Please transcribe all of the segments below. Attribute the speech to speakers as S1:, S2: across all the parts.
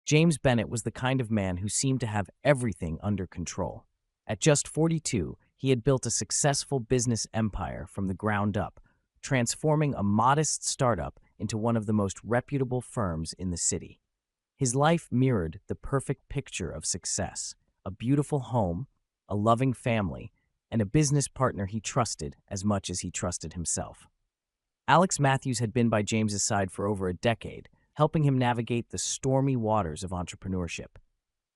S1: James Bennett was the kind of man who seemed to have everything under control. At just 42, he had built a successful business empire from the ground up, transforming a modest startup into one of the most reputable firms in the city. His life mirrored the perfect picture of success: a beautiful home, a loving family, and a business partner he trusted as much as he trusted himself. Alex Matthews had been by James's side for over a decade, helping him navigate the stormy waters of entrepreneurship.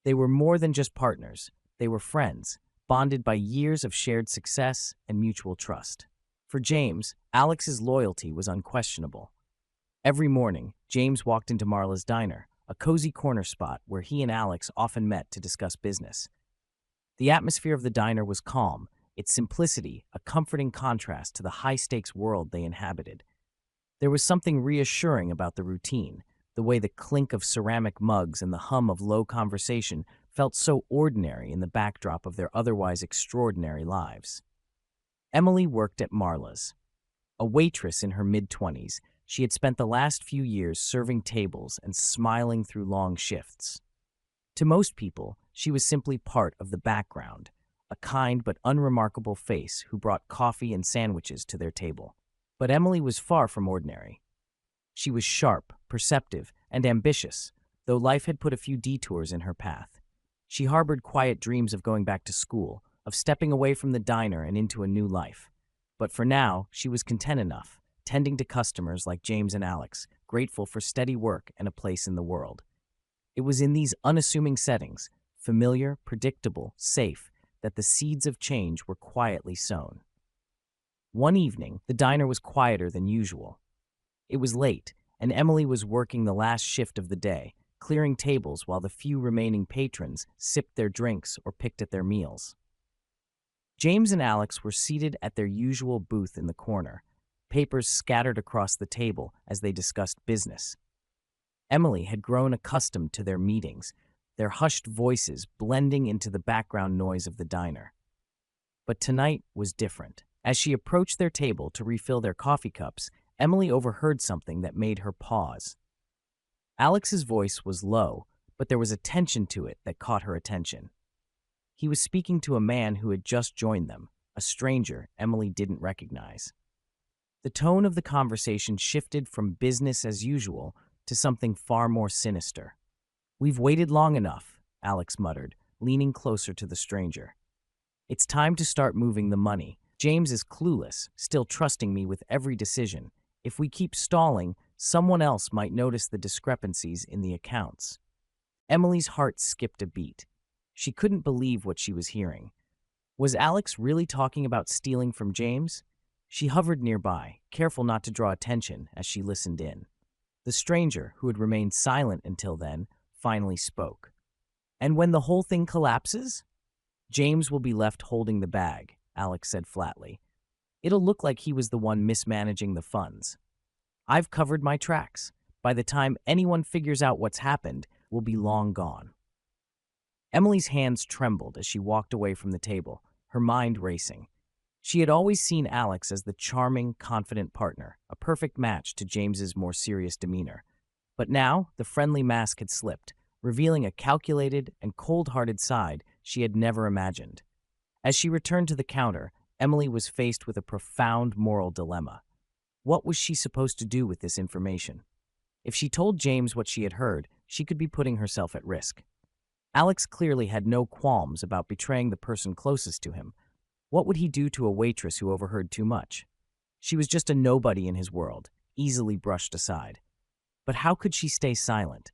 S1: They were more than just partners, they were friends, bonded by years of shared success and mutual trust. For James, Alex's loyalty was unquestionable. Every morning, James walked into Marla's diner, a cozy corner spot where he and Alex often met to discuss business. The atmosphere of the diner was calm, its simplicity a comforting contrast to the high-stakes world they inhabited. There was something reassuring about the routine, the way the clink of ceramic mugs and the hum of low conversation felt so ordinary in the backdrop of their otherwise extraordinary lives. Emily worked at Marla's. A waitress in her mid-20s, she had spent the last few years serving tables and smiling through long shifts. To most people, she was simply part of the background, a kind but unremarkable face who brought coffee and sandwiches to their table. But Emily was far from ordinary. She was sharp, perceptive, and ambitious, though life had put a few detours in her path. She harbored quiet dreams of going back to school, of stepping away from the diner and into a new life. But for now, she was content enough, tending to customers like James and Alex, grateful for steady work and a place in the world. It was in these unassuming settings, familiar, predictable, safe, that the seeds of change were quietly sown. One evening, the diner was quieter than usual. It was late, and Emily was working the last shift of the day, clearing tables while the few remaining patrons sipped their drinks or picked at their meals. James and Alex were seated at their usual booth in the corner, papers scattered across the table as they discussed business. Emily had grown accustomed to their meetings, their hushed voices blending into the background noise of the diner. But tonight was different. As she approached their table to refill their coffee cups, Emily overheard something that made her pause. Alex's voice was low, but there was a tension to it that caught her attention. He was speaking to a man who had just joined them, a stranger Emily didn't recognize. The tone of the conversation shifted from business as usual to something far more sinister. "We've waited long enough," Alex muttered, leaning closer to the stranger. "It's time to start moving the money. James is clueless, still trusting me with every decision. If we keep stalling, someone else might notice the discrepancies in the accounts." Emily's heart skipped a beat. She couldn't believe what she was hearing. Was Alex really talking about stealing from James? She hovered nearby, careful not to draw attention as she listened in. The stranger, who had remained silent until then, finally spoke. "And when the whole thing collapses?" "James will be left holding the bag," Alex said flatly. "It'll look like he was the one mismanaging the funds. I've covered my tracks. By the time anyone figures out what's happened, we'll be long gone." Emily's hands trembled as she walked away from the table, her mind racing. She had always seen Alex as the charming, confident partner, a perfect match to James's more serious demeanor. But now, the friendly mask had slipped, revealing a calculated and cold-hearted side she had never imagined. As she returned to the counter, Emily was faced with a profound moral dilemma. What was she supposed to do with this information? If she told James what she had heard, she could be putting herself at risk. Alex clearly had no qualms about betraying the person closest to him. What would he do to a waitress who overheard too much? She was just a nobody in his world, easily brushed aside. But how could she stay silent?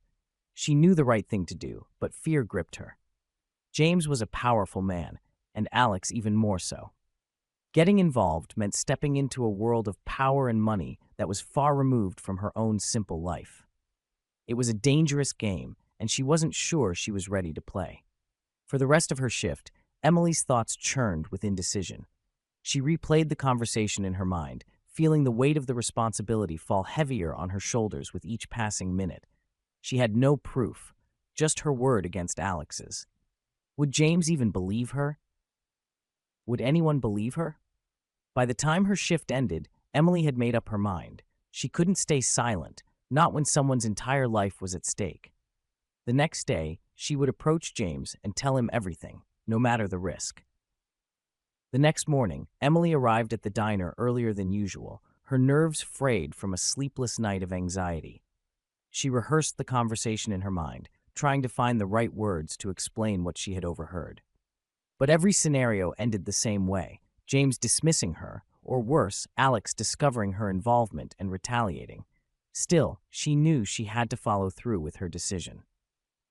S1: She knew the right thing to do, but fear gripped her. James was a powerful man, and Alex even more so. Getting involved meant stepping into a world of power and money that was far removed from her own simple life. It was a dangerous game, and she wasn't sure she was ready to play. For the rest of her shift, Emily's thoughts churned with indecision. She replayed the conversation in her mind, feeling the weight of the responsibility fall heavier on her shoulders with each passing minute. She had no proof, just her word against Alex's. Would James even believe her? Would anyone believe her? By the time her shift ended, Emily had made up her mind. She couldn't stay silent, not when someone's entire life was at stake. The next day, she would approach James and tell him everything, no matter the risk. The next morning, Emily arrived at the diner earlier than usual, her nerves frayed from a sleepless night of anxiety. She rehearsed the conversation in her mind, trying to find the right words to explain what she had overheard. But every scenario ended the same way, James dismissing her, or worse, Alex discovering her involvement and retaliating. Still, she knew she had to follow through with her decision.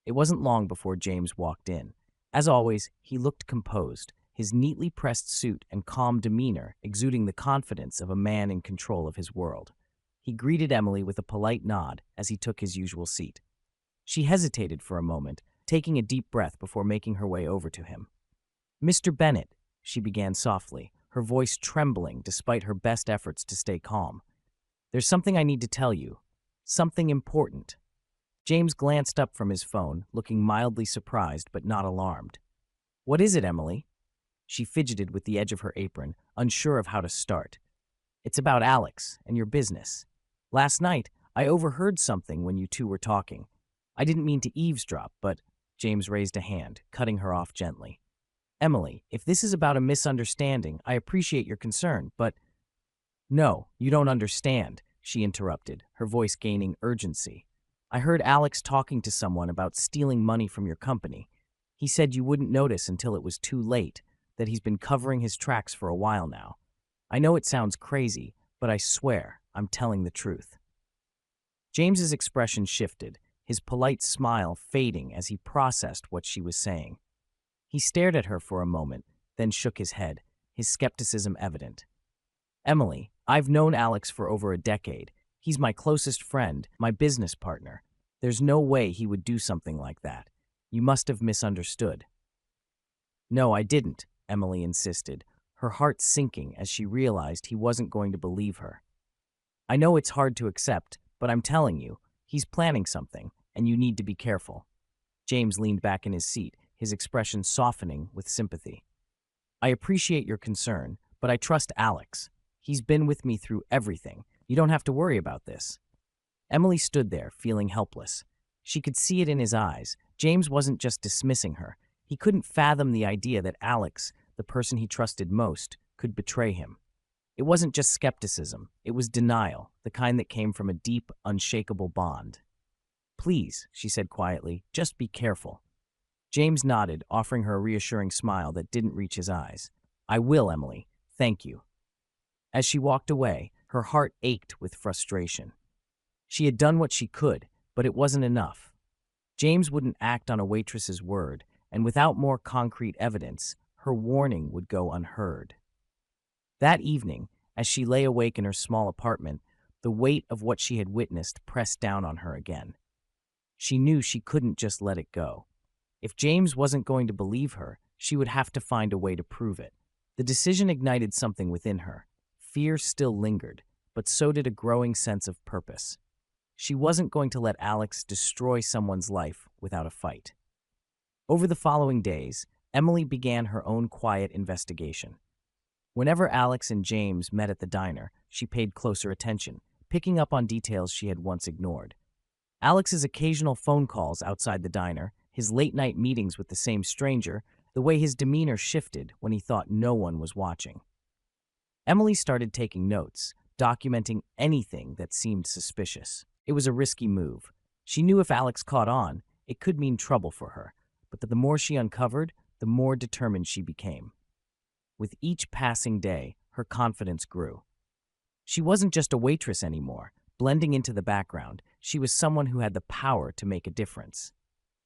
S1: It wasn't long before James walked in. As always, he looked composed, his neatly pressed suit and calm demeanor exuding the confidence of a man in control of his world. He greeted Emily with a polite nod as he took his usual seat. She hesitated for a moment, taking a deep breath before making her way over to him. "Mr. Bennett," she began softly, her voice trembling despite her best efforts to stay calm. "There's something I need to tell you. Something important." James glanced up from his phone, looking mildly surprised but not alarmed. "What is it, Emily?" She fidgeted with the edge of her apron, unsure of how to start. "It's about Alex and your business. Last night, I overheard something when you two were talking. I didn't mean to eavesdrop, but—" James raised a hand, cutting her off gently. "Emily, if this is about a misunderstanding, I appreciate your concern, but—" "No, you don't understand," she interrupted, her voice gaining urgency. "I heard Alex talking to someone about stealing money from your company. He said you wouldn't notice until it was too late, that he's been covering his tracks for a while now. I know it sounds crazy, but I swear I'm telling the truth." James's expression shifted, his polite smile fading as he processed what she was saying. He stared at her for a moment, then shook his head, his skepticism evident. "Emily, I've known Alex for over a decade. He's my closest friend, my business partner. There's no way he would do something like that. You must have misunderstood." "No, I didn't," Emily insisted, her heart sinking as she realized he wasn't going to believe her. "I know it's hard to accept, but I'm telling you, he's planning something, and you need to be careful." James leaned back in his seat, his expression softening with sympathy. "I appreciate your concern, but I trust Alex. He's been with me through everything. You don't have to worry about this." Emily stood there, feeling helpless. She could see it in his eyes. James wasn't just dismissing her. He couldn't fathom the idea that Alex, the person he trusted most, could betray him. It wasn't just skepticism. It was denial, the kind that came from a deep, unshakable bond. "Please," she said quietly, "just be careful." James nodded, offering her a reassuring smile that didn't reach his eyes. "I will, Emily. Thank you." As she walked away, her heart ached with frustration. She had done what she could, but it wasn't enough. James wouldn't act on a waitress's word, and without more concrete evidence, her warning would go unheard. That evening, as she lay awake in her small apartment, the weight of what she had witnessed pressed down on her again. She knew she couldn't just let it go. If James wasn't going to believe her, she would have to find a way to prove it. The decision ignited something within her. Fear still lingered, but so did a growing sense of purpose. She wasn't going to let Alex destroy someone's life without a fight. Over the following days, Emily began her own quiet investigation. Whenever Alex and James met at the diner, she paid closer attention, picking up on details she had once ignored. Alex's occasional phone calls outside the diner, his late-night meetings with the same stranger, the way his demeanor shifted when he thought no one was watching. Emily started taking notes, documenting anything that seemed suspicious. It was a risky move. She knew if Alex caught on, it could mean trouble for her, but the more she uncovered, the more determined she became. With each passing day, her confidence grew. She wasn't just a waitress anymore. Blending into the background, she was someone who had the power to make a difference.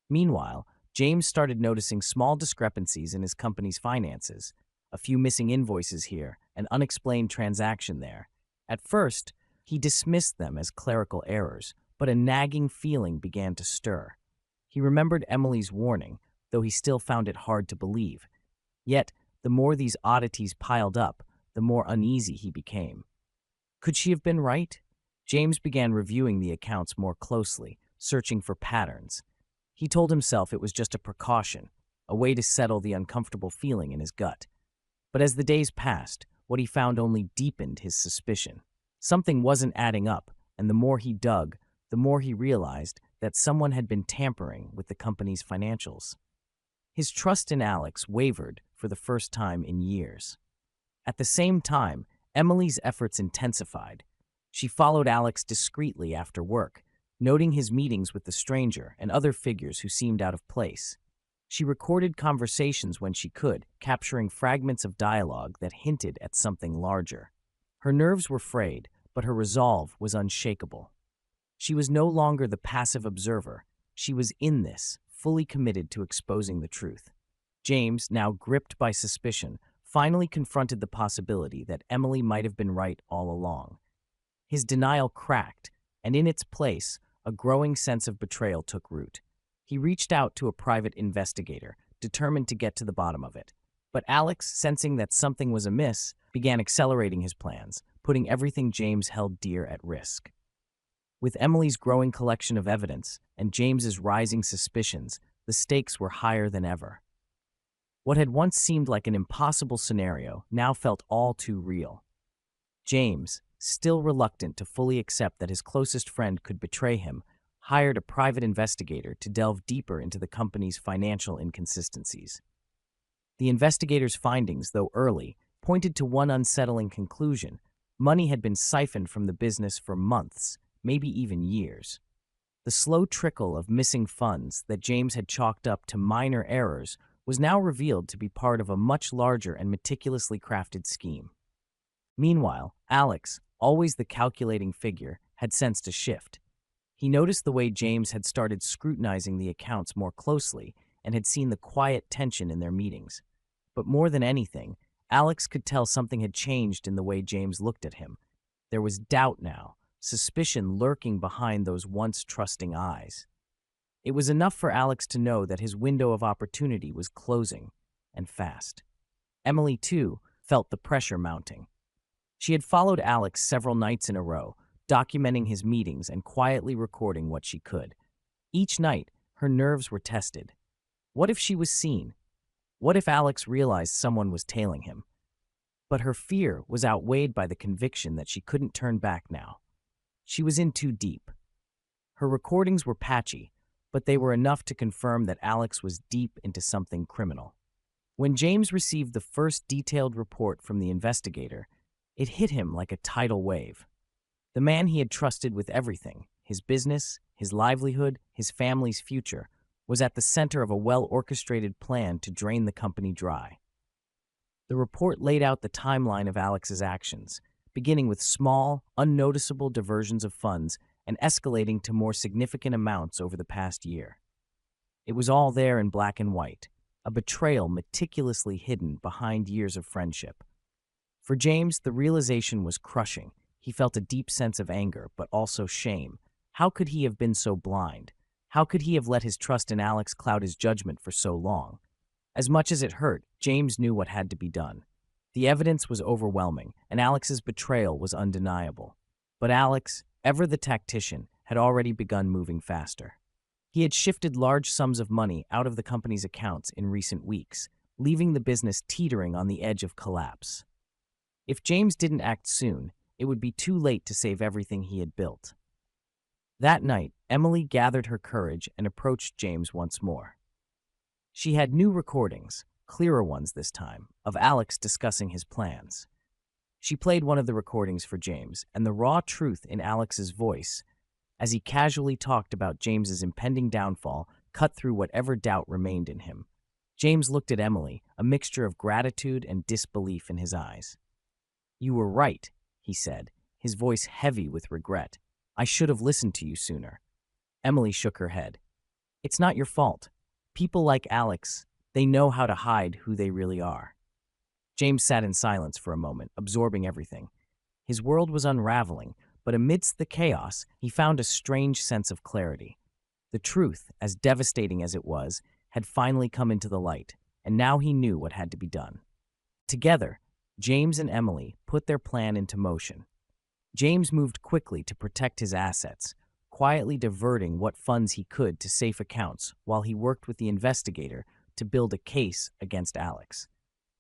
S1: Meanwhile, James started noticing small discrepancies in his company's finances, a few missing invoices here, an unexplained transaction there. At first, he dismissed them as clerical errors, but a nagging feeling began to stir. He remembered Emily's warning, though he still found it hard to believe. Yet, the more these oddities piled up, the more uneasy he became. Could she have been right? James began reviewing the accounts more closely, searching for patterns. He told himself it was just a precaution, a way to settle the uncomfortable feeling in his gut. But as the days passed, what he found only deepened his suspicion. Something wasn't adding up, and the more he dug, the more he realized that someone had been tampering with the company's financials. His trust in Alex wavered for the first time in years. At the same time, Emily's efforts intensified. She followed Alex discreetly after work, noting his meetings with the stranger and other figures who seemed out of place. She recorded conversations when she could, capturing fragments of dialogue that hinted at something larger. Her nerves were frayed, but her resolve was unshakable. She was no longer the passive observer. She was in this, fully committed to exposing the truth. James, now gripped by suspicion, finally confronted the possibility that Emily might have been right all along. His denial cracked, and in its place, a growing sense of betrayal took root. He reached out to a private investigator, determined to get to the bottom of it. But Alex, sensing that something was amiss, began accelerating his plans, putting everything James held dear at risk. With Emily's growing collection of evidence and James's rising suspicions, the stakes were higher than ever. What had once seemed like an impossible scenario now felt all too real. James, still reluctant to fully accept that his closest friend could betray him, hired a private investigator to delve deeper into the company's financial inconsistencies. The investigator's findings, though early, pointed to one unsettling conclusion: money had been siphoned from the business for months, maybe even years. The slow trickle of missing funds that James had chalked up to minor errors was now revealed to be part of a much larger and meticulously crafted scheme. Meanwhile, Alex, always the calculating figure, had sensed a shift. He noticed the way James had started scrutinizing the accounts more closely and had seen the quiet tension in their meetings. But more than anything, Alex could tell something had changed in the way James looked at him. There was doubt now, suspicion lurking behind those once trusting eyes. It was enough for Alex to know that his window of opportunity was closing, and fast. Emily, too, felt the pressure mounting. She had followed Alex several nights in a row, documenting his meetings and quietly recording what she could. Each night, her nerves were tested. What if she was seen? What if Alex realized someone was tailing him? But her fear was outweighed by the conviction that she couldn't turn back now. She was in too deep. Her recordings were patchy, but they were enough to confirm that Alex was deep into something criminal. When James received the first detailed report from the investigator, it hit him like a tidal wave. The man he had trusted with everything, his business, his livelihood, his family's future, was at the center of a well-orchestrated plan to drain the company dry. The report laid out the timeline of Alex's actions, beginning with small, unnoticeable diversions of funds and escalating to more significant amounts over the past year. It was all there in black and white, a betrayal meticulously hidden behind years of friendship. For James, the realization was crushing. He felt a deep sense of anger, but also shame. How could he have been so blind? How could he have let his trust in Alex cloud his judgment for so long? As much as it hurt, James knew what had to be done. The evidence was overwhelming, and Alex's betrayal was undeniable. But Alex, ever the tactician, had already begun moving faster. He had shifted large sums of money out of the company's accounts in recent weeks, leaving the business teetering on the edge of collapse. If James didn't act soon, it would be too late to save everything he had built. That night, Emily gathered her courage and approached James once more. She had new recordings, clearer ones this time, of Alex discussing his plans. She played one of the recordings for James, and the raw truth in Alex's voice, as he casually talked about James's impending downfall, cut through whatever doubt remained in him. James looked at Emily, a mixture of gratitude and disbelief in his eyes. "You were right," he said, his voice heavy with regret. "I should have listened to you sooner." Emily shook her head. "It's not your fault. People like Alex, they know how to hide who they really are." James sat in silence for a moment, absorbing everything. His world was unraveling, but amidst the chaos, he found a strange sense of clarity. The truth, as devastating as it was, had finally come into the light, and now he knew what had to be done. Together, James and Emily put their plan into motion. James moved quickly to protect his assets, quietly diverting what funds he could to safe accounts while he worked with the investigator to build a case against Alex.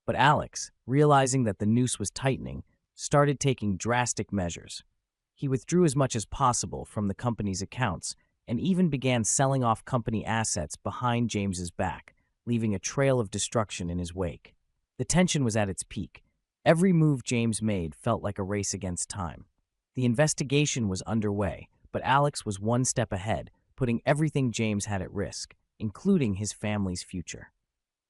S1: But Alex, realizing that the noose was tightening, started taking drastic measures. He withdrew as much as possible from the company's accounts and even began selling off company assets behind James's back, leaving a trail of destruction in his wake. The tension was at its peak. Every move James made felt like a race against time. The investigation was underway, but Alex was one step ahead, putting everything James had at risk, including his family's future.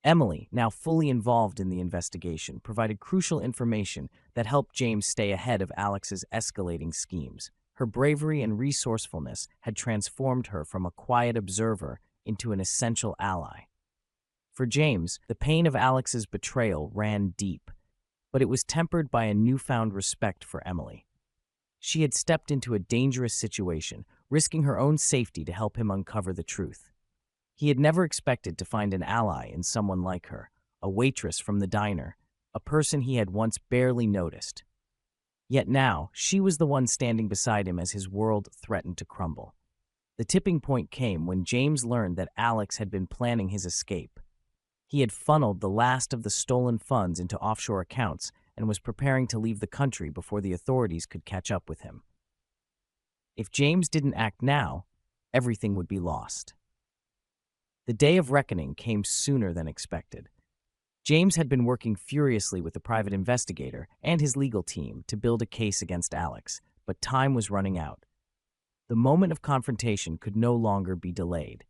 S1: Emily, now fully involved in the investigation, provided crucial information that helped James stay ahead of Alex's escalating schemes. Her bravery and resourcefulness had transformed her from a quiet observer into an essential ally. For James, the pain of Alex's betrayal ran deep, but it was tempered by a newfound respect for Emily. She had stepped into a dangerous situation, risking her own safety to help him uncover the truth. He had never expected to find an ally in someone like her, a waitress from the diner, a person he had once barely noticed. Yet now, she was the one standing beside him as his world threatened to crumble. The tipping point came when James learned that Alex had been planning his escape. He had funneled the last of the stolen funds into offshore accounts and was preparing to leave the country before the authorities could catch up with him. If James didn't act now, everything would be lost. The day of reckoning came sooner than expected. James had been working furiously with the private investigator and his legal team to build a case against Alex, but time was running out. The moment of confrontation could no longer be delayed.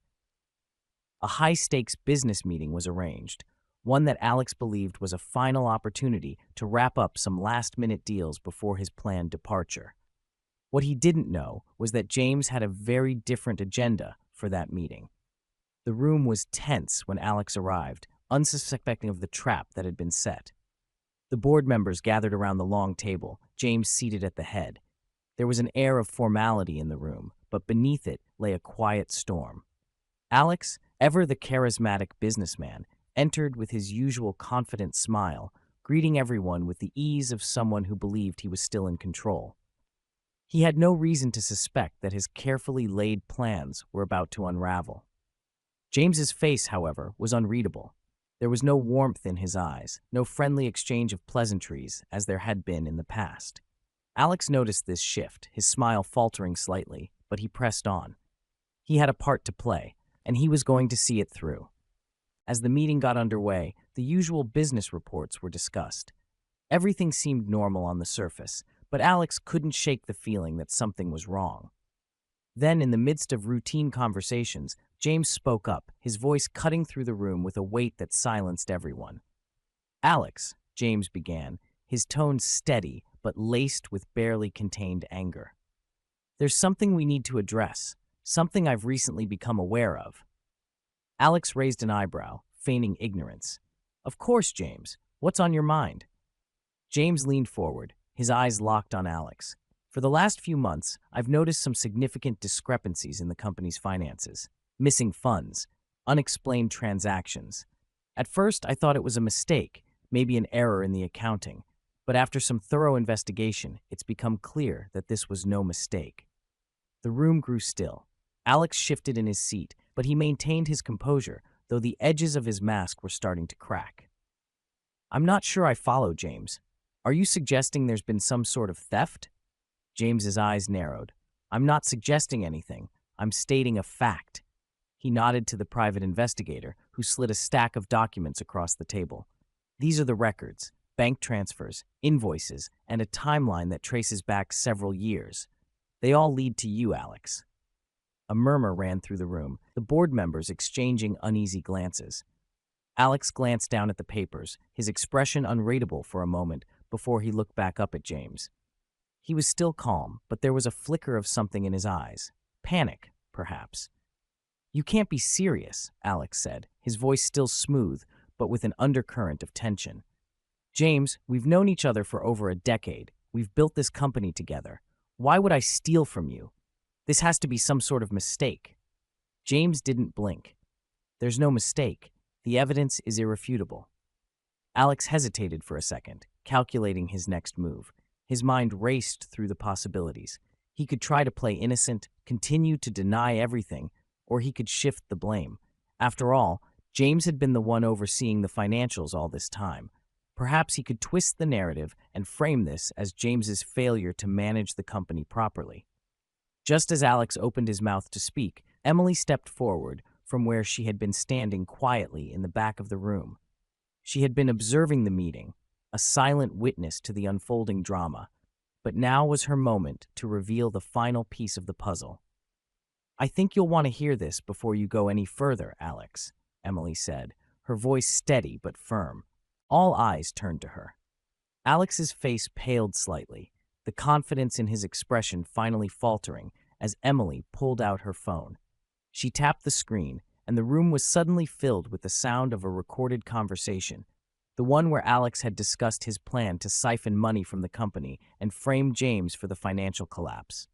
S1: A high-stakes business meeting was arranged, one that Alex believed was a final opportunity to wrap up some last-minute deals before his planned departure. What he didn't know was that James had a very different agenda for that meeting. The room was tense when Alex arrived, unsuspecting of the trap that had been set. The board members gathered around the long table, James seated at the head. There was an air of formality in the room, but beneath it lay a quiet storm. Alex, ever the charismatic businessman, entered with his usual confident smile, greeting everyone with the ease of someone who believed he was still in control. He had no reason to suspect that his carefully laid plans were about to unravel. James's face, however, was unreadable. There was no warmth in his eyes, no friendly exchange of pleasantries as there had been in the past. Alex noticed this shift, his smile faltering slightly, but he pressed on. He had a part to play, and he was going to see it through. As the meeting got underway, the usual business reports were discussed. Everything seemed normal on the surface, but Alex couldn't shake the feeling that something was wrong. Then, in the midst of routine conversations, James spoke up, his voice cutting through the room with a weight that silenced everyone. "Alex," James began, his tone steady but laced with barely contained anger. "There's something we need to address, something I've recently become aware of." Alex raised an eyebrow, feigning ignorance. "Of course, James. What's on your mind?" James leaned forward, his eyes locked on Alex. "For the last few months, I've noticed some significant discrepancies in the company's finances. Missing funds, unexplained transactions. At first, I thought it was a mistake, maybe an error in the accounting. But after some thorough investigation, it's become clear that this was no mistake." The room grew still. Alex shifted in his seat, but he maintained his composure, though the edges of his mask were starting to crack. "I'm not sure I follow, James. Are you suggesting there's been some sort of theft?" James's eyes narrowed. "I'm not suggesting anything. I'm stating a fact." He nodded to the private investigator, who slid a stack of documents across the table. "These are the records, bank transfers, invoices, and a timeline that traces back several years. They all lead to you, Alex." A murmur ran through the room, the board members exchanging uneasy glances. Alex glanced down at the papers, his expression unreadable for a moment before he looked back up at James. He was still calm, but there was a flicker of something in his eyes. Panic, perhaps. "You can't be serious," Alex said, his voice still smooth, but with an undercurrent of tension. "James, we've known each other for over a decade. We've built this company together. Why would I steal from you? This has to be some sort of mistake." James didn't blink. "There's no mistake. The evidence is irrefutable." Alex hesitated for a second, calculating his next move. His mind raced through the possibilities. He could try to play innocent, continue to deny everything, or he could shift the blame. After all, James had been the one overseeing the financials all this time. Perhaps he could twist the narrative and frame this as James's failure to manage the company properly. Just as Alex opened his mouth to speak, Emily stepped forward from where she had been standing quietly in the back of the room. She had been observing the meeting, a silent witness to the unfolding drama, but now was her moment to reveal the final piece of the puzzle. "I think you'll want to hear this before you go any further, Alex," Emily said, her voice steady but firm. All eyes turned to her. Alex's face paled slightly, the confidence in his expression finally faltering as Emily pulled out her phone. She tapped the screen, and the room was suddenly filled with the sound of a recorded conversation, the one where Alex had discussed his plan to siphon money from the company and frame James for the financial collapse.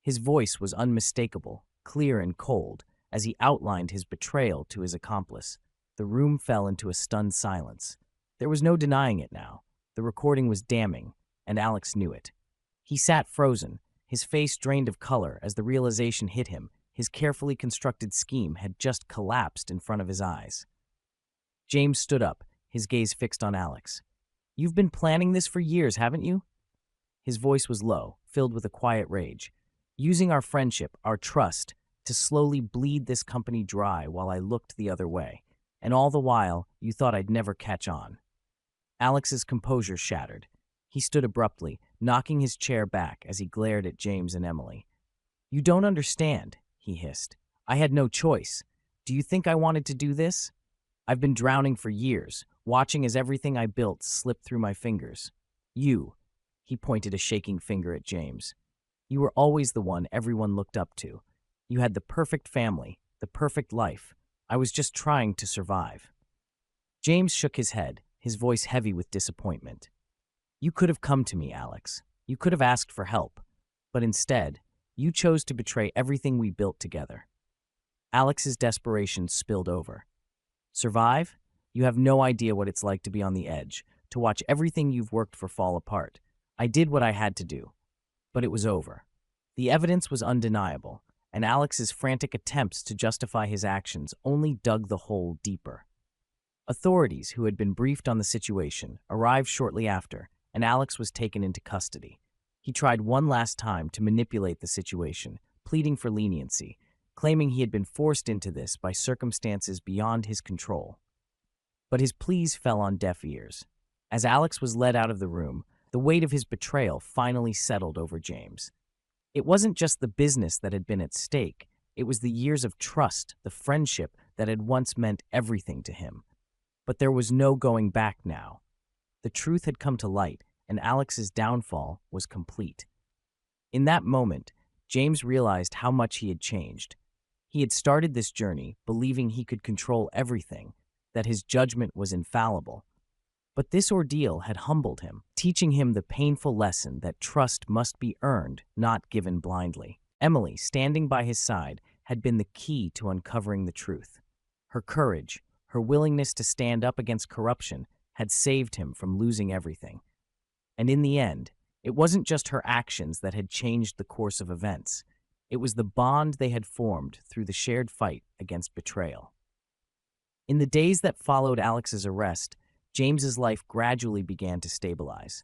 S1: His voice was unmistakable, clear and cold, as he outlined his betrayal to his accomplice. The room fell into a stunned silence. There was no denying it now. The recording was damning, and Alex knew it. He sat frozen, his face drained of color as the realization hit him. His carefully constructed scheme had just collapsed in front of his eyes. James stood up, his gaze fixed on Alex. "You've been planning this for years, haven't you?" His voice was low, filled with a quiet rage. "Using our friendship, our trust, to slowly bleed this company dry while I looked the other way. And all the while, you thought I'd never catch on." Alex's composure shattered. He stood abruptly, knocking his chair back as he glared at James and Emily. "You don't understand," he hissed. "I had no choice. Do you think I wanted to do this? I've been drowning for years, watching as everything I built slipped through my fingers. You," he pointed a shaking finger at James. "You were always the one everyone looked up to. You had the perfect family, the perfect life. I was just trying to survive." James shook his head, his voice heavy with disappointment. "You could have come to me, Alex. You could have asked for help. But instead, you chose to betray everything we built together." Alex's desperation spilled over. "Survive? You have no idea what it's like to be on the edge, to watch everything you've worked for fall apart. I did what I had to do. But it was over." The evidence was undeniable, and Alex's frantic attempts to justify his actions only dug the hole deeper. Authorities, who had been briefed on the situation, arrived shortly after, and Alex was taken into custody. He tried one last time to manipulate the situation, pleading for leniency, claiming he had been forced into this by circumstances beyond his control. But his pleas fell on deaf ears. As Alex was led out of the room, the weight of his betrayal finally settled over James. It wasn't just the business that had been at stake, it was the years of trust, the friendship that had once meant everything to him. But there was no going back now. The truth had come to light, and Alex's downfall was complete. In that moment, James realized how much he had changed. He had started this journey believing he could control everything, that his judgment was infallible. But this ordeal had humbled him, teaching him the painful lesson that trust must be earned, not given blindly. Emily, standing by his side, had been the key to uncovering the truth. Her courage, her willingness to stand up against corruption, had saved him from losing everything. And in the end, it wasn't just her actions that had changed the course of events. It was the bond they had formed through the shared fight against betrayal. In the days that followed Alex's arrest, James's life gradually began to stabilize.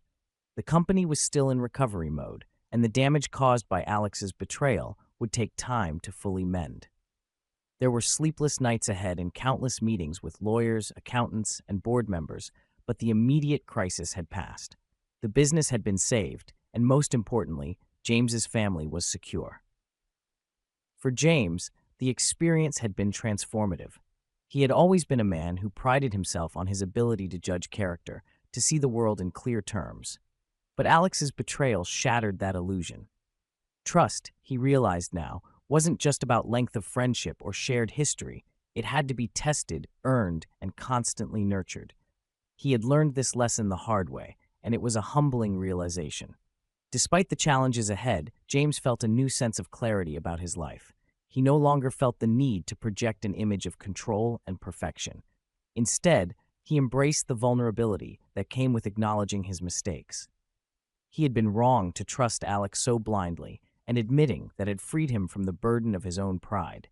S1: The company was still in recovery mode, and the damage caused by Alex's betrayal would take time to fully mend. There were sleepless nights ahead and countless meetings with lawyers, accountants, and board members, but the immediate crisis had passed. The business had been saved, and most importantly, James's family was secure. For James, the experience had been transformative. He had always been a man who prided himself on his ability to judge character, to see the world in clear terms. But Alex's betrayal shattered that illusion. Trust, he realized now, wasn't just about length of friendship or shared history. It had to be tested, earned, and constantly nurtured. He had learned this lesson the hard way, and it was a humbling realization. Despite the challenges ahead, James felt a new sense of clarity about his life. He no longer felt the need to project an image of control and perfection. Instead, he embraced the vulnerability that came with acknowledging his mistakes. He had been wrong to trust Alex so blindly, and admitting that it freed him from the burden of his own pride.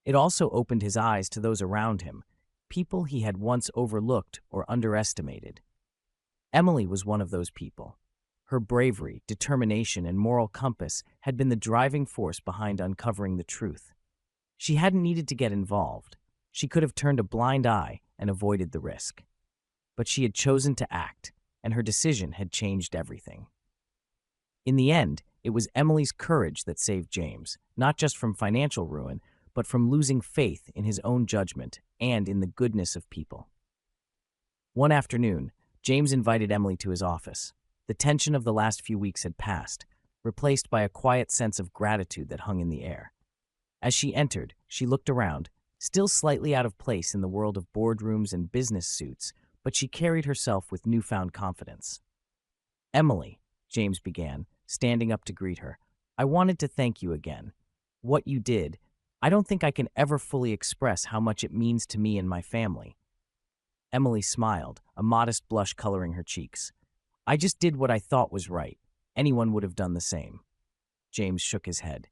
S1: It also opened his eyes to those around him, people he had once overlooked or underestimated. Emily was one of those people. Her bravery, determination, and moral compass had been the driving force behind uncovering the truth. She hadn't needed to get involved. She could have turned a blind eye and avoided the risk. But she had chosen to act, and her decision had changed everything. In the end, it was Emily's courage that saved James, not just from financial ruin, but from losing faith in his own judgment and in the goodness of people. One afternoon, James invited Emily to his office. The tension of the last few weeks had passed, replaced by a quiet sense of gratitude that hung in the air. As she entered, she looked around, still slightly out of place in the world of boardrooms and business suits, but she carried herself with newfound confidence. "Emily," James began, standing up to greet her, "I wanted to thank you again. What you did, I don't think I can ever fully express how much it means to me and my family." Emily smiled, a modest blush coloring her cheeks. "I just did what I thought was right. Anyone would have done the same." James shook his head.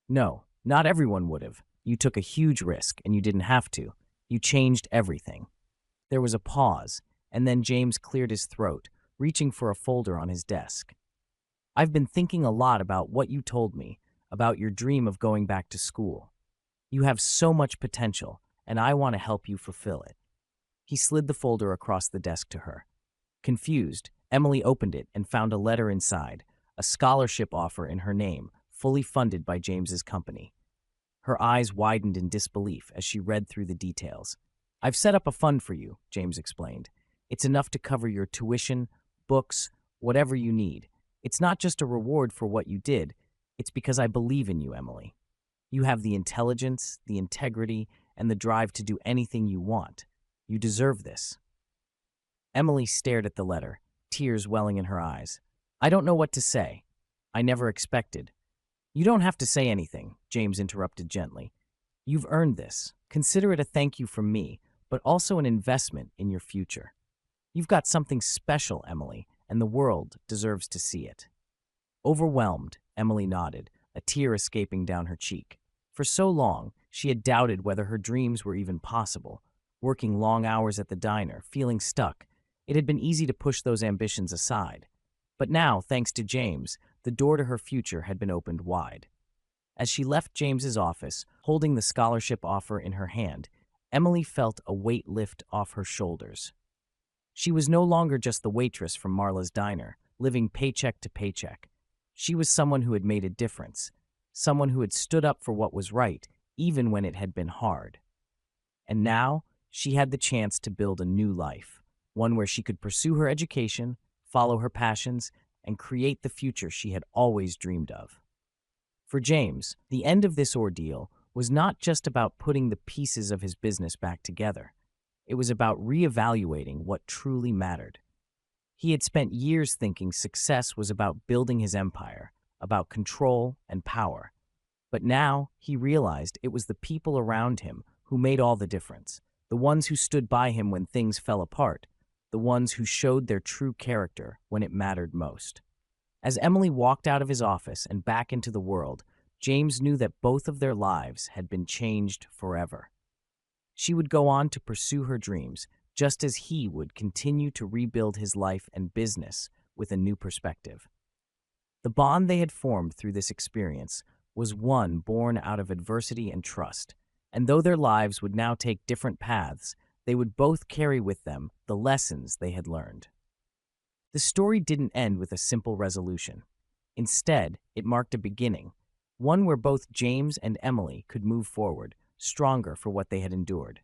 S1: "No, not everyone would have. You took a huge risk, and you didn't have to. You changed everything." There was a pause, and then James cleared his throat, reaching for a folder on his desk. "I've been thinking a lot about what you told me, about your dream of going back to school. You have so much potential, and I want to help you fulfill it." He slid the folder across the desk to her. Confused, Emily opened it and found a letter inside, a scholarship offer in her name, fully funded by James's company. Her eyes widened in disbelief as she read through the details. "I've set up a fund for you," James explained. "It's enough to cover your tuition, books, whatever you need. It's not just a reward for what you did. It's because I believe in you, Emily. You have the intelligence, the integrity, and the drive to do anything you want. You deserve this." Emily stared at the letter, tears welling in her eyes. "I don't know what to say. I never expected." "You don't have to say anything," James interrupted gently. "You've earned this. Consider it a thank you from me, but also an investment in your future. You've got something special, Emily, and the world deserves to see it." Overwhelmed, Emily nodded, a tear escaping down her cheek. For so long, she had doubted whether her dreams were even possible. Working long hours at the diner, feeling stuck, it had been easy to push those ambitions aside. But now, thanks to James, the door to her future had been opened wide. As she left James's office, holding the scholarship offer in her hand, Emily felt a weight lift off her shoulders. She was no longer just the waitress from Marla's diner, living paycheck to paycheck. She was someone who had made a difference, someone who had stood up for what was right, even when it had been hard. And now, she had the chance to build a new life, one where she could pursue her education, follow her passions, and create the future she had always dreamed of. For James, the end of this ordeal was not just about putting the pieces of his business back together. It was about reevaluating what truly mattered. He had spent years thinking success was about building his empire, about control and power. But now he realized it was the people around him who made all the difference, the ones who stood by him when things fell apart, the ones who showed their true character when it mattered most. As Emily walked out of his office and back into the world, James knew that both of their lives had been changed forever. She would go on to pursue her dreams, just as he would continue to rebuild his life and business with a new perspective. The bond they had formed through this experience was one born out of adversity and trust, and though their lives would now take different paths, they would both carry with them the lessons they had learned. The story didn't end with a simple resolution. Instead, it marked a beginning, one where both James and Emily could move forward, stronger for what they had endured.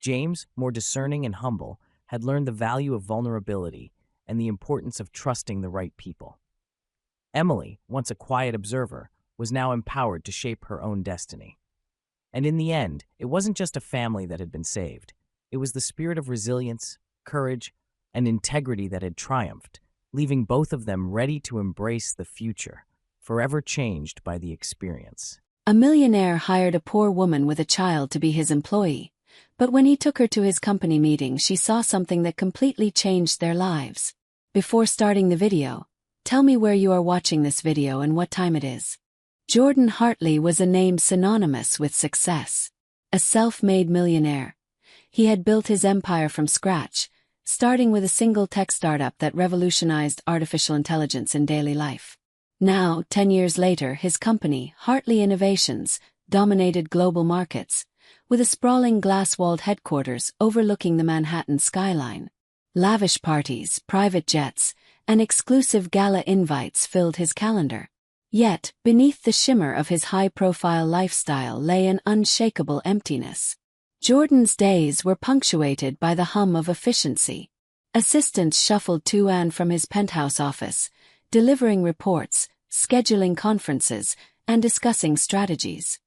S1: James, more discerning and humble, had learned the value of vulnerability and the importance of trusting the right people. Emily, once a quiet observer, was now empowered to shape her own destiny. And in the end, it wasn't just a family that had been saved. It was the spirit of resilience, courage, and integrity that had triumphed, leaving both of them ready to embrace the future, forever changed by the experience.
S2: A millionaire hired a poor woman with a child to be his employee, but when he took her to his company meeting, she saw something that completely changed their lives. Before starting the video, tell me where you are watching this video and what time it is. Jordan Hartley was a name synonymous with success. A self-made millionaire. He had built his empire from scratch, starting with a single tech startup that revolutionized artificial intelligence in daily life. Now, 10 years later, his company, Hartley Innovations, dominated global markets, with a sprawling glass-walled headquarters overlooking the Manhattan skyline. Lavish parties, private jets, and exclusive gala invites filled his calendar. Yet, beneath the shimmer of his high-profile lifestyle lay an unshakable emptiness. Jordan's days were punctuated by the hum of efficiency. Assistants shuffled to and from his penthouse office, delivering reports, scheduling conferences, and discussing strategies.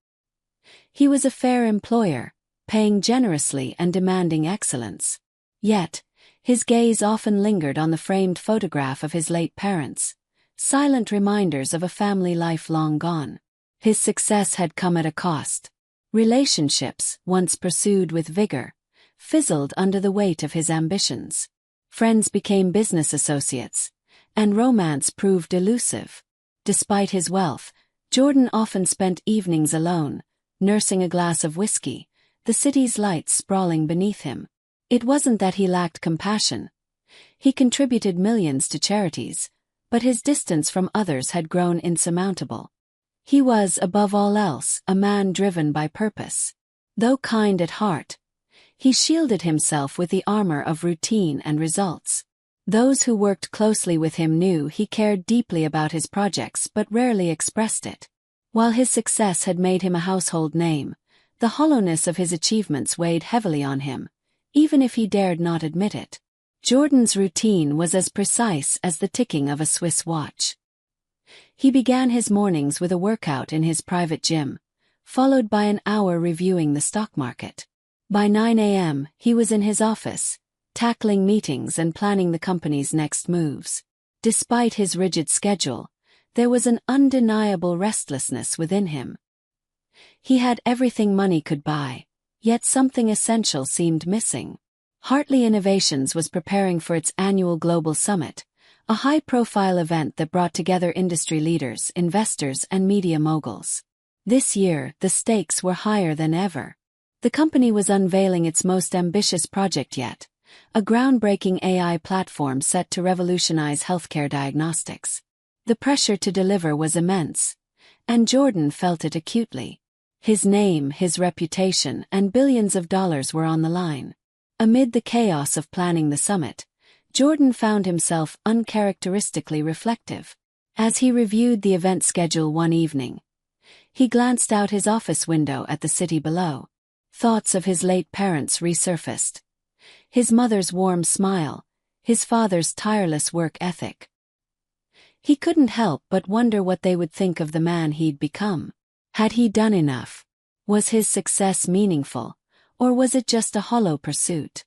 S2: He was a fair employer, paying generously and demanding excellence. Yet, his gaze often lingered on the framed photograph of his late parents, silent reminders of a family life long gone. His success had come at a cost. Relationships, once pursued with vigor, fizzled under the weight of his ambitions. Friends became business associates, and romance proved elusive. Despite his wealth, Jordan often spent evenings alone, nursing a glass of whiskey, the city's lights sprawling beneath him. It wasn't that he lacked compassion. He contributed millions to charities, but his distance from others had grown insurmountable. He was, above all else, a man driven by purpose. Though kind at heart, he shielded himself with the armor of routine and results. Those who worked closely with him knew he cared deeply about his projects but rarely expressed it. While his success had made him a household name, the hollowness of his achievements weighed heavily on him, even if he dared not admit it. Jordan's routine was as precise as the ticking of a Swiss watch. He began his mornings with a workout in his private gym, followed by an hour reviewing the stock market. By 9 a.m., he was in his office, tackling meetings and planning the company's next moves. Despite his rigid schedule, there was an undeniable restlessness within him. He had everything money could buy, yet something essential seemed missing. Hartley Innovations was preparing for its annual global summit, a high-profile event that brought together industry leaders, investors, and media moguls. This year, the stakes were higher than ever. The company was unveiling its most ambitious project yet, a groundbreaking AI platform set to revolutionize healthcare diagnostics. The pressure to deliver was immense, and Jordan felt it acutely. His name, his reputation, and billions of dollars were on the line. Amid the chaos of planning the summit, Jordan found himself uncharacteristically reflective. As he reviewed the event schedule one evening, he glanced out his office window at the city below. Thoughts of his late parents resurfaced. His mother's warm smile, his father's tireless work ethic. He couldn't help but wonder what they would think of the man he'd become. Had he done enough? Was his success meaningful, or was it just a hollow pursuit?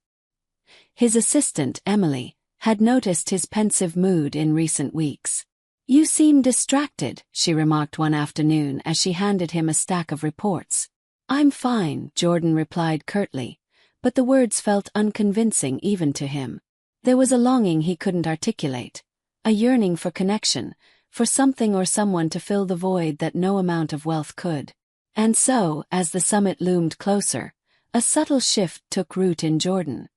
S2: His assistant, Emily, had noticed his pensive mood in recent weeks. "You seem distracted," she remarked one afternoon as she handed him a stack of reports. "I'm fine," Jordan replied curtly, but the words felt unconvincing even to him. There was a longing he couldn't articulate, a yearning for connection, for something or someone to fill the void that no amount of wealth could. And so, as the summit loomed closer, a subtle shift took root in Jordan.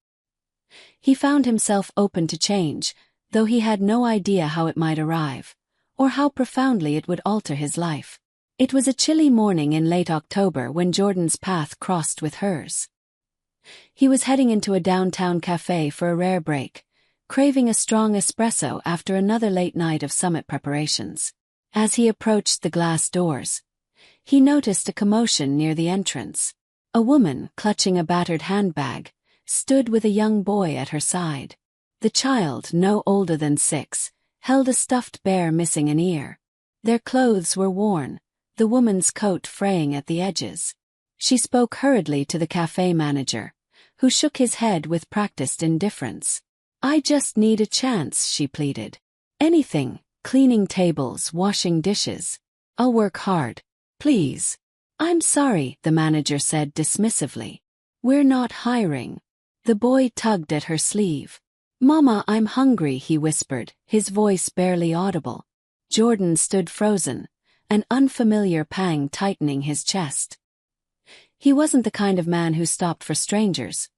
S2: He found himself open to change, though he had no idea how it might arrive, or how profoundly it would alter his life. It was a chilly morning in late October when Jordan's path crossed with hers. He was heading into a downtown cafe for a rare break, craving a strong espresso after another late night of summit preparations. As he approached the glass doors, he noticed a commotion near the entrance. A woman, clutching a battered handbag, stood with a young boy at her side. The child, no older than 6, held a stuffed bear missing an ear. Their clothes were worn, the woman's coat fraying at the edges. She spoke hurriedly to the cafe manager, who shook his head with practiced indifference. "I just need a chance," she pleaded. "Anything, cleaning tables, washing dishes. I'll work hard. Please." "I'm sorry," the manager said dismissively. "We're not hiring." The boy tugged at her sleeve. "Mama, I'm hungry," he whispered, his voice barely audible. Jordan stood frozen, an unfamiliar pang tightening his chest. He wasn't the kind of man who stopped for strangers.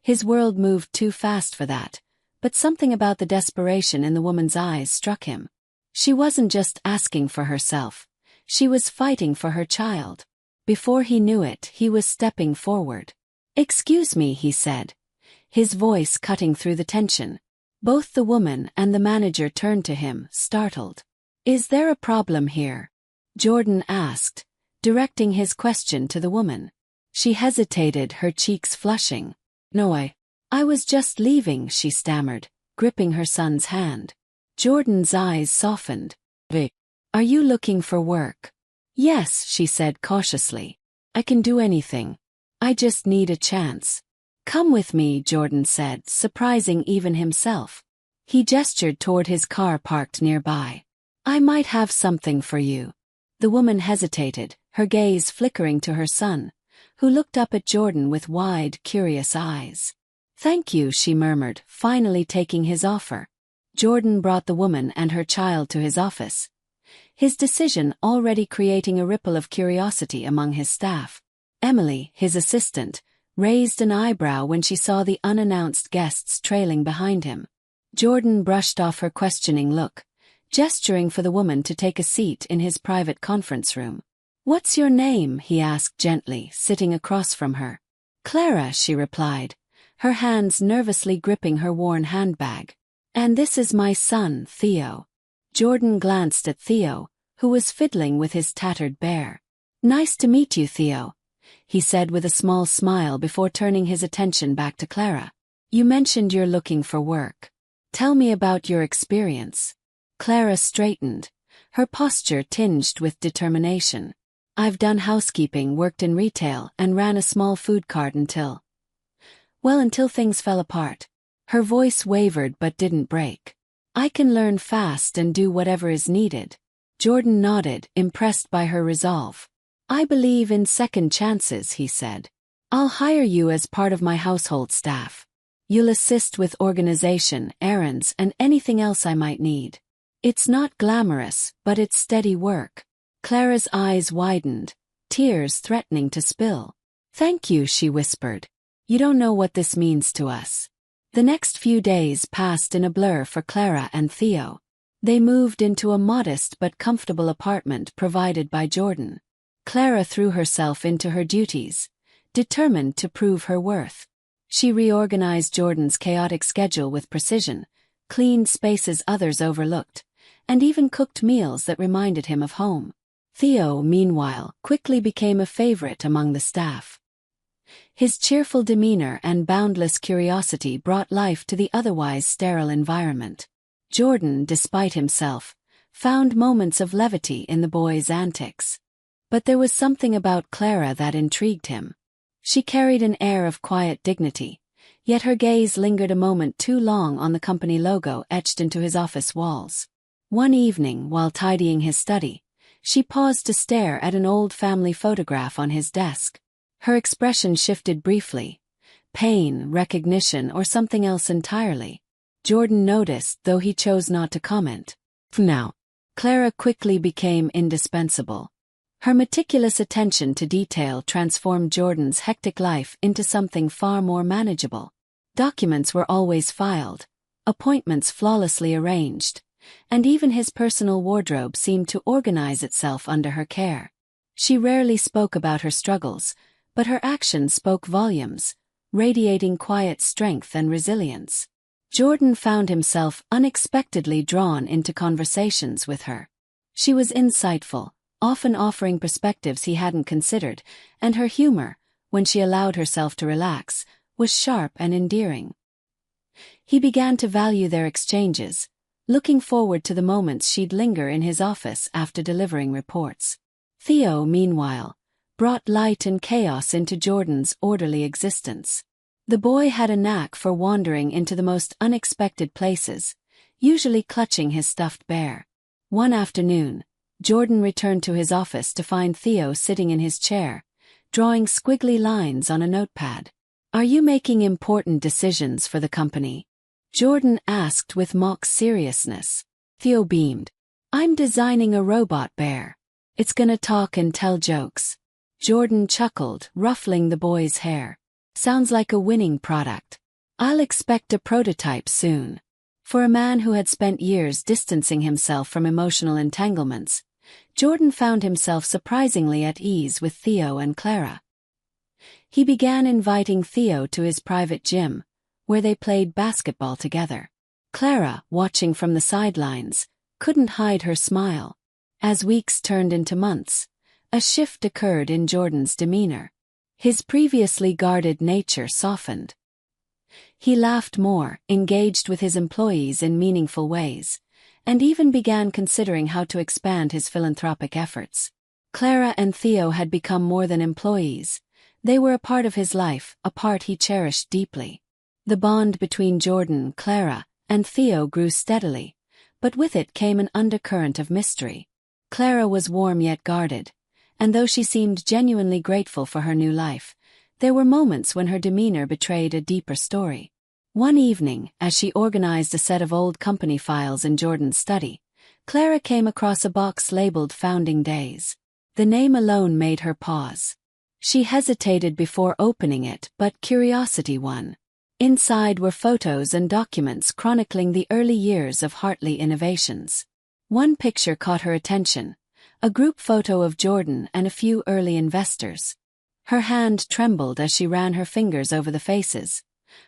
S2: His world moved too fast for that, but something about the desperation in the woman's eyes struck him. She wasn't just asking for herself. She was fighting for her child. Before he knew it, he was stepping forward. "Excuse me," he said, his voice cutting through the tension. Both the woman and the manager turned to him, startled. "Is there a problem here?" Jordan asked, directing his question to the woman. She hesitated, her cheeks flushing. "No, I was just leaving," she stammered, gripping her son's hand. Jordan's eyes softened. "Are you looking for work?" "Yes," she said cautiously. "I can do anything. I just need a chance." "Come with me," Jordan said, surprising even himself. He gestured toward his car parked nearby. "I might have something for you." The woman hesitated, her gaze flickering to her son, who looked up at Jordan with wide, curious eyes. "Thank you," she murmured, finally taking his offer. Jordan brought the woman and her child to his office, his decision already creating a ripple of curiosity among his staff. Emily, his assistant, raised an eyebrow when she saw the unannounced guests trailing behind him. Jordan brushed off her questioning look, gesturing for the woman to take a seat in his private conference room. "What's your name?" he asked gently, sitting across from her. "Clara," she replied, her hands nervously gripping her worn handbag. "And this is my son, Theo." Jordan glanced at Theo, who was fiddling with his tattered bear. "Nice to meet you, Theo," he said with a small smile before turning his attention back to Clara. "You mentioned you're looking for work. Tell me about your experience." Clara straightened, her posture tinged with determination. "I've done housekeeping, worked in retail, and ran a small food cart until things fell apart." Her voice wavered but didn't break. "I can learn fast and do whatever is needed." Jordan nodded, impressed by her resolve. "I believe in second chances," he said. "I'll hire you as part of my household staff. You'll assist with organization, errands, and anything else I might need. It's not glamorous, but it's steady work." Clara's eyes widened, tears threatening to spill. "Thank you," she whispered. "You don't know what this means to us." The next few days passed in a blur for Clara and Theo. They moved into a modest but comfortable apartment provided by Jordan. Clara threw herself into her duties, determined to prove her worth. She reorganized Jordan's chaotic schedule with precision, cleaned spaces others overlooked, and even cooked meals that reminded him of home. Theo, meanwhile, quickly became a favorite among the staff. His cheerful demeanor and boundless curiosity brought life to the otherwise sterile environment. Jordan, despite himself, found moments of levity in the boy's antics. But there was something about Clara that intrigued him. She carried an air of quiet dignity, yet her gaze lingered a moment too long on the company logo etched into his office walls. One evening, while tidying his study, she paused to stare at an old family photograph on his desk. Her expression shifted briefly. Pain, recognition, or something else entirely. Jordan noticed, though he chose not to comment. Now, Clara quickly became indispensable. Her meticulous attention to detail transformed Jordan's hectic life into something far more manageable. Documents were always filed, appointments flawlessly arranged, and even his personal wardrobe seemed to organize itself under her care. She rarely spoke about her struggles, but her actions spoke volumes, radiating quiet strength and resilience. Jordan found himself unexpectedly drawn into conversations with her. She was insightful, often offering perspectives he hadn't considered, and her humor, when she allowed herself to relax, was sharp and endearing. He began to value their exchanges, looking forward to the moments she'd linger in his office after delivering reports. Theo, meanwhile, brought light and chaos into Jordan's orderly existence. The boy had a knack for wandering into the most unexpected places, usually clutching his stuffed bear. One afternoon, Jordan returned to his office to find Theo sitting in his chair, drawing squiggly lines on a notepad. "Are you making important decisions for the company?" Jordan asked with mock seriousness. Theo beamed. "I'm designing a robot bear. It's gonna talk and tell jokes." Jordan chuckled, ruffling the boy's hair. Sounds like a winning product. I'll expect a prototype soon. For a man who had spent years distancing himself from emotional entanglements, Jordan found himself surprisingly at ease with Theo and Clara. He began inviting Theo to his private gym, where they played basketball together. Clara, watching from the sidelines, couldn't hide her smile. As weeks turned into months, a shift occurred in Jordan's demeanor. His previously guarded nature softened. He laughed more, engaged with his employees in meaningful ways, and even began considering how to expand his philanthropic efforts. Clara and Theo had become more than employees. They were a part of his life, a part he cherished deeply. The bond between Jordan, Clara, and Theo grew steadily, but with it came an undercurrent of mystery. Clara was warm yet guarded, and though she seemed genuinely grateful for her new life, there were moments when her demeanor betrayed a deeper story. One evening, as she organized a set of old company files in Jordan's study, Clara came across a box labeled Founding Days. The name alone made her pause. She hesitated before opening it, but curiosity won. Inside were photos and documents chronicling the early years of Hartley Innovations. One picture caught her attention, a group photo of Jordan and a few early investors. Her hand trembled as she ran her fingers over the faces,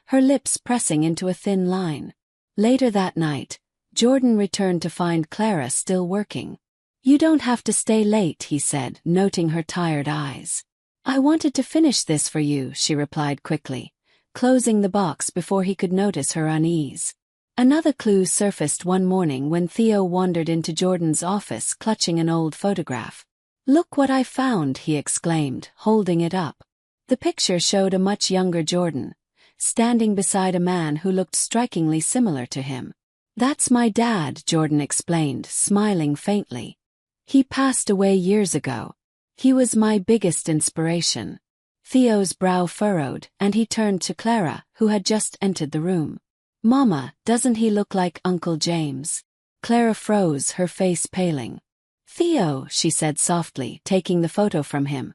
S2: her lips pressing into a thin line. Later that night, Jordan returned to find Clara still working. "You don't have to stay late," he said, noting her tired eyes. "I wanted to finish this for you," she replied quickly, closing the box before he could notice her unease. Another clue surfaced one morning when Theo wandered into Jordan's office clutching an old photograph. "Look what I found," he exclaimed, holding it up. The picture showed a much younger Jordan, standing beside a man who looked strikingly similar to him. "That's my dad," Jordan explained, smiling faintly. "He passed away years ago. He was my biggest inspiration." Theo's brow furrowed, and he turned to Clara, who had just entered the room. "Mama, doesn't he look like Uncle James?" Clara froze, her face paling. "Theo," she said softly, taking the photo from him.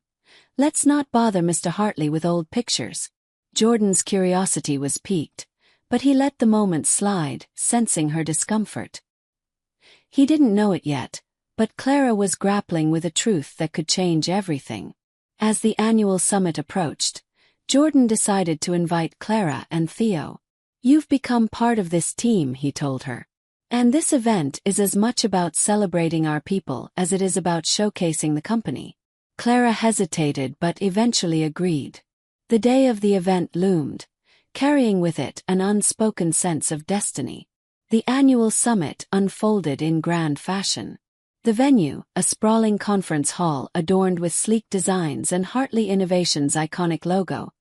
S2: "Let's not bother Mr. Hartley with old pictures." Jordan's curiosity was piqued, but he let the moment slide, sensing her discomfort. He didn't know it yet, but Clara was grappling with a truth that could change everything. As the annual summit approached, Jordan decided to invite Clara and Theo. "You've become part of this team," he told her. "And this event is as much about celebrating our people as it is about showcasing the company." Clara hesitated but eventually agreed. The day of the event loomed, carrying with it an unspoken sense of destiny. The annual summit unfolded in grand fashion. The venue, a sprawling conference hall adorned with sleek designs and Hartley Innovations' iconic logo,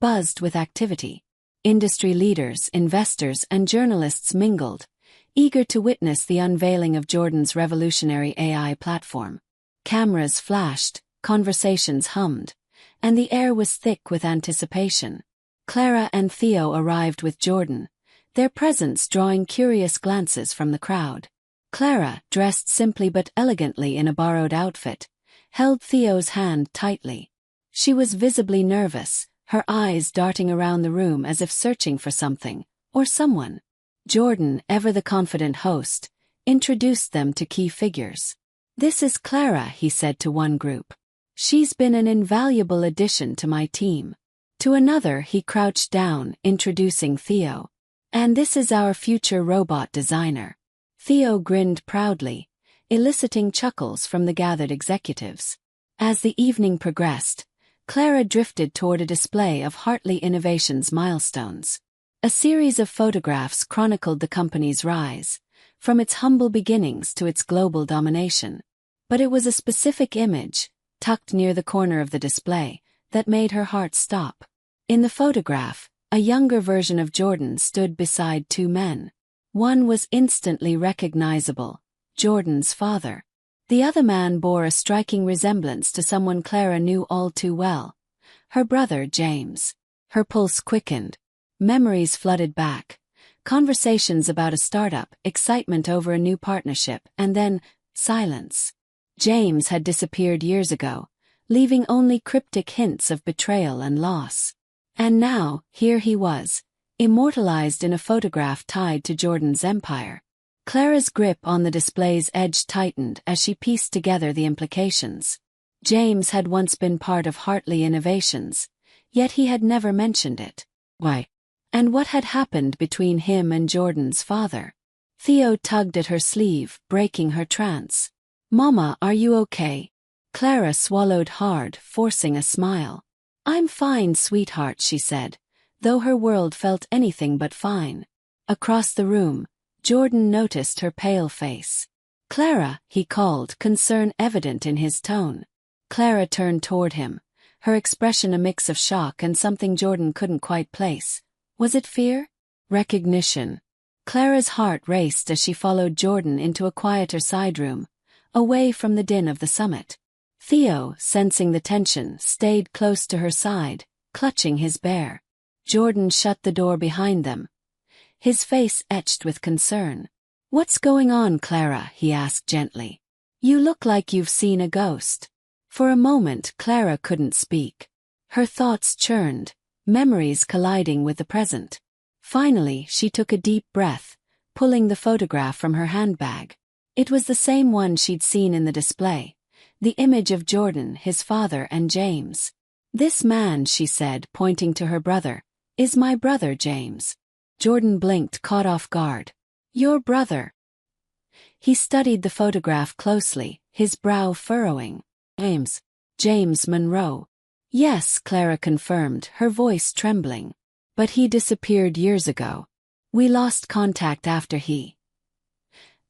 S2: buzzed with activity. Industry leaders, investors, and journalists mingled, eager to witness the unveiling of Jordan's revolutionary AI platform. Cameras flashed, conversations hummed, and the air was thick with anticipation. Clara and Theo arrived with Jordan, their presence drawing curious glances from the crowd. Clara, dressed simply but elegantly in a borrowed outfit, held Theo's hand tightly. She was visibly nervous, her eyes darting around the room as if searching for something, or someone. Jordan, ever the confident host, introduced them to key figures. "This is Clara," he said to one group. "She's been an invaluable addition to my team." To another he crouched down, introducing Theo. "And this is our future robot designer." Theo grinned proudly, eliciting chuckles from the gathered executives. As the evening progressed, Clara drifted toward a display of Hartley Innovations milestones. A series of photographs chronicled the company's rise, from its humble beginnings to its global domination. But it was a specific image, tucked near the corner of the display, that made her heart stop. In the photograph, a younger version of Jordan stood beside two men. One was instantly recognizable, Jordan's father. The other man bore a striking resemblance to someone Clara knew all too well, her brother James. Her pulse quickened. Memories flooded back. Conversations about a startup, excitement over a new partnership, and then, silence. James had disappeared years ago, leaving only cryptic hints of betrayal and loss. And now, here he was, immortalized in a photograph tied to Jordan's empire. Clara's grip on the display's edge tightened as she pieced together the implications. James had once been part of Hartley Innovations, yet he had never mentioned it. Why? And what had happened between him and Jordan's father? Theo tugged at her sleeve, breaking her trance. "Mama, are you okay?" Clara swallowed hard, forcing a smile. "I'm fine, sweetheart," she said, though her world felt anything but fine. Across the room, Jordan noticed her pale face. "Clara," he called, concern evident in his tone. Clara turned toward him, her expression a mix of shock and something Jordan couldn't quite place. Was it fear? Recognition? Clara's heart raced as she followed Jordan into a quieter side room, away from the din of the summit. Theo, sensing the tension, stayed close to her side, clutching his bear. Jordan shut the door behind them, his face etched with concern. "What's going on, Clara?" he asked gently. "You look like you've seen a ghost." For a moment Clara couldn't speak. Her thoughts churned, memories colliding with the present. Finally she took a deep breath, pulling the photograph from her handbag. It was the same one she'd seen in the display, the image of Jordan, his father, and James. "This man," she said, pointing to her brother, "is my brother James." Jordan blinked, caught off guard. "Your brother?" He studied the photograph closely, his brow furrowing. James Monroe." "Yes," Clara confirmed, her voice trembling. "But he disappeared years ago. We lost contact after he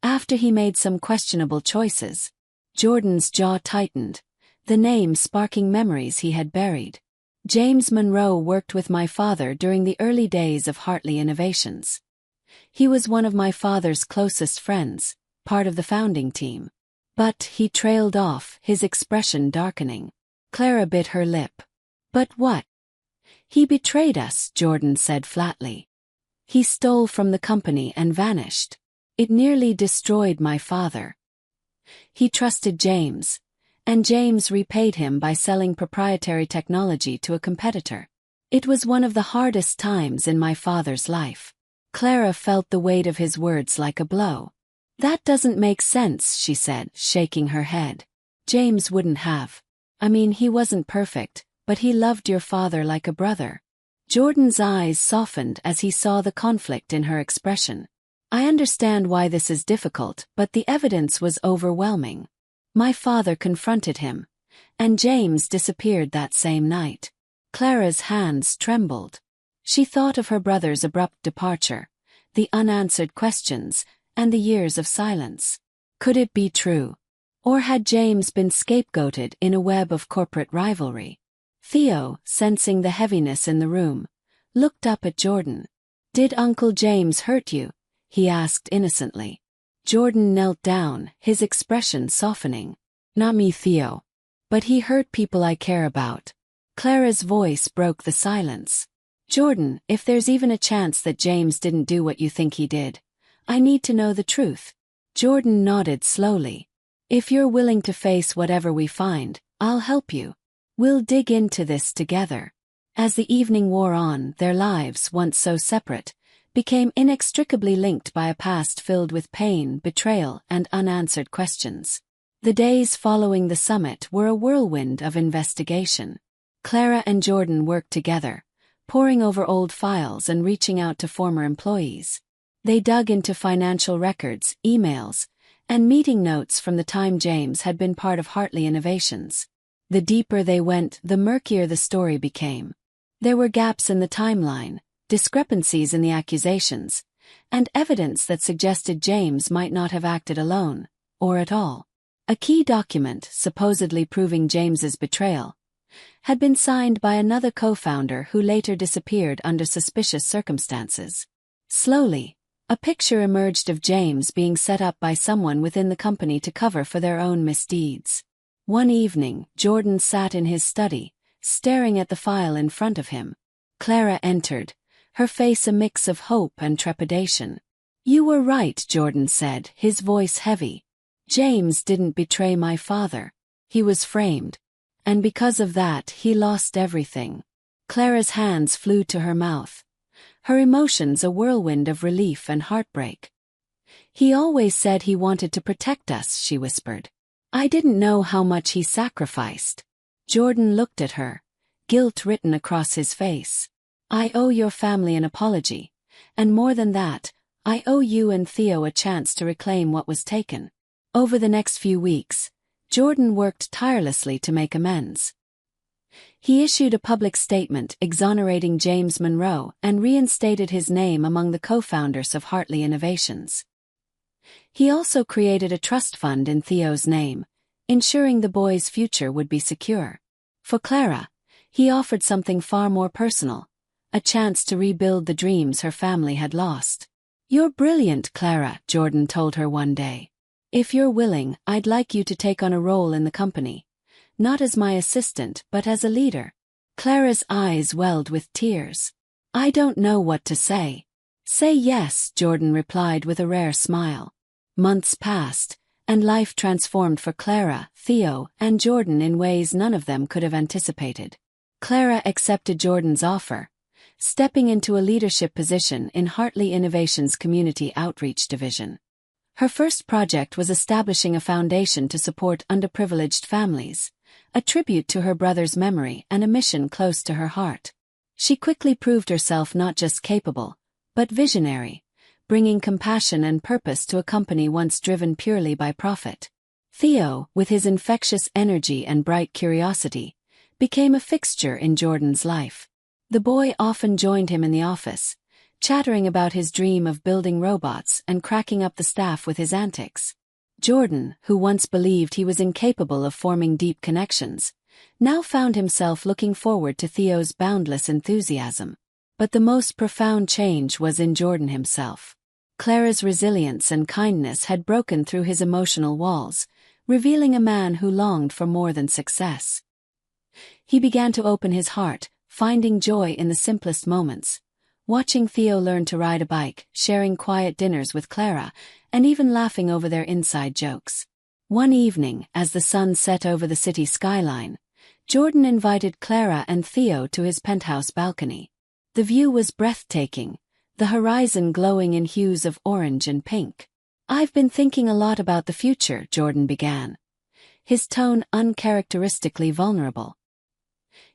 S2: made some questionable choices." Jordan's jaw tightened, the name sparking memories he had buried. "James Monroe worked with my father during the early days of Hartley Innovations. He was one of my father's closest friends, part of the founding team." But he trailed off, his expression darkening. Clara bit her lip. "But what?" "He betrayed us," Jordan said flatly. "He stole from the company and vanished. It nearly destroyed my father. He trusted James, and James repaid him by selling proprietary technology to a competitor. It was one of the hardest times in my father's life." Clara felt the weight of his words like a blow. "That doesn't make sense," she said, shaking her head. "James wouldn't have. I mean, he wasn't perfect, but he loved your father like a brother." Jordan's eyes softened as he saw the conflict in her expression. "I understand why this is difficult, but the evidence was overwhelming. My father confronted him, and James disappeared that same night." Clara's hands trembled. She thought of her brother's abrupt departure, the unanswered questions, and the years of silence. Could it be true? Or had James been scapegoated in a web of corporate rivalry? Theo, sensing the heaviness in the room, looked up at Jordan. "Did Uncle James hurt you?" he asked innocently. Jordan knelt down, his expression softening. "Not me, Theo. But he hurt people I care about." Clara's voice broke the silence. "Jordan, if there's even a chance that James didn't do what you think he did, I need to know the truth." Jordan nodded slowly. "If you're willing to face whatever we find, I'll help you. We'll dig into this together." As the evening wore on, their lives, once so separate, became inextricably linked by a past filled with pain, betrayal, and unanswered questions. The days following the summit were a whirlwind of investigation. Clara and Jordan worked together, poring over old files and reaching out to former employees. They dug into financial records, emails, and meeting notes from the time James had been part of Hartley Innovations. The deeper they went, the murkier the story became. There were gaps in the timeline, discrepancies in the accusations, and evidence that suggested James might not have acted alone, or at all. A key document, supposedly proving James's betrayal, had been signed by another co-founder who later disappeared under suspicious circumstances. Slowly, a picture emerged of James being set up by someone within the company to cover for their own misdeeds. One evening, Jordan sat in his study, staring at the file in front of him. Clara entered, her face a mix of hope and trepidation. "You were right," Jordan said, his voice heavy. "James didn't betray my father. He was framed. And because of that, he lost everything." Clara's hands flew to her mouth, her emotions a whirlwind of relief and heartbreak. "He always said he wanted to protect us," she whispered. "I didn't know how much he sacrificed." Jordan looked at her, guilt written across his face. "I owe your family an apology, and more than that, I owe you and Theo a chance to reclaim what was taken." Over the next few weeks, Jordan worked tirelessly to make amends. He issued a public statement exonerating James Monroe and reinstated his name among the co-founders of Hartley Innovations. He also created a trust fund in Theo's name, ensuring the boy's future would be secure. For Clara, he offered something far more personal, a chance to rebuild the dreams her family had lost. "You're brilliant, Clara," Jordan told her one day. "If you're willing, I'd like you to take on a role in the company. Not as my assistant, but as a leader." Clara's eyes welled with tears. "I don't know what to say." "Say yes," Jordan replied with a rare smile. Months passed, and life transformed for Clara, Theo, and Jordan in ways none of them could have anticipated. Clara accepted Jordan's offer, stepping into a leadership position in Hartley Innovations' Community Outreach Division. Her first project was establishing a foundation to support underprivileged families, a tribute to her brother's memory and a mission close to her heart. She quickly proved herself not just capable, but visionary, bringing compassion and purpose to a company once driven purely by profit. Theo, with his infectious energy and bright curiosity, became a fixture in Jordan's life. The boy often joined him in the office, chattering about his dream of building robots and cracking up the staff with his antics. Jordan, who once believed he was incapable of forming deep connections, now found himself looking forward to Theo's boundless enthusiasm. But the most profound change was in Jordan himself. Clara's resilience and kindness had broken through his emotional walls, revealing a man who longed for more than success. He began to open his heart, finding joy in the simplest moments. Watching Theo learn to ride a bike, sharing quiet dinners with Clara, and even laughing over their inside jokes. One evening, as the sun set over the city skyline, Jordan invited Clara and Theo to his penthouse balcony. The view was breathtaking, the horizon glowing in hues of orange and pink. "I've been thinking a lot about the future," Jordan began, his tone uncharacteristically vulnerable.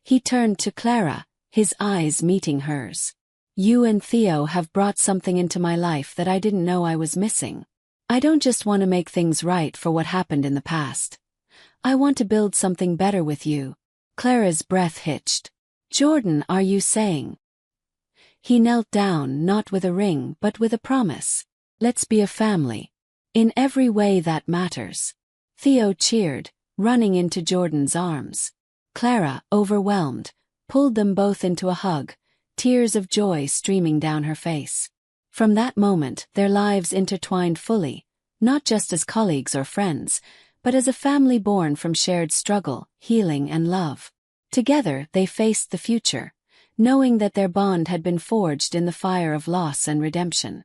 S2: He turned to Clara, his eyes meeting hers. "You and Theo have brought something into my life that I didn't know I was missing. I don't just want to make things right for what happened in the past. I want to build something better with you." Clara's breath hitched. "Jordan, are you saying?" He knelt down, not with a ring but with a promise. "Let's be a family. In every way that matters." Theo cheered, running into Jordan's arms. Clara, overwhelmed, pulled them both into a hug, tears of joy streaming down her face. From that moment, their lives intertwined fully, not just as colleagues or friends, but as a family born from shared struggle, healing, and love. Together, they faced the future, knowing that their bond had been forged in the fire of loss and redemption.